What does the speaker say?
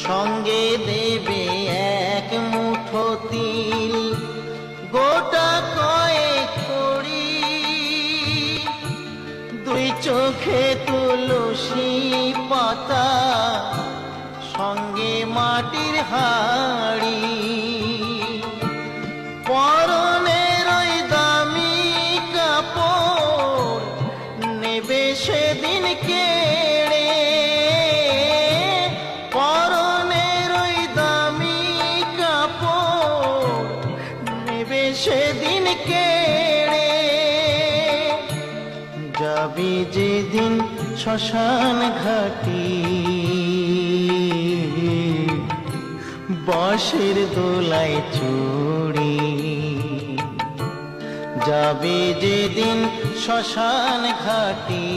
সঙ্গে দেবে এক মুঠো তিল, গোটা কয়েক কড়ি, দুই চোখে তুলসী পাতা, সঙ্গে মাটির হাড়ি। পরনের ওই দামি কাপড় নেবে সেদিন কেড়ে, পরনের ওই দামি কাপড় নেবে সেদিন কেড়ে। যাবি যেদিন শ্মশান ঘাটি, বাঁশের দোলায় চড়ি, যাবে যেদিন শ্মশান ঘাটি।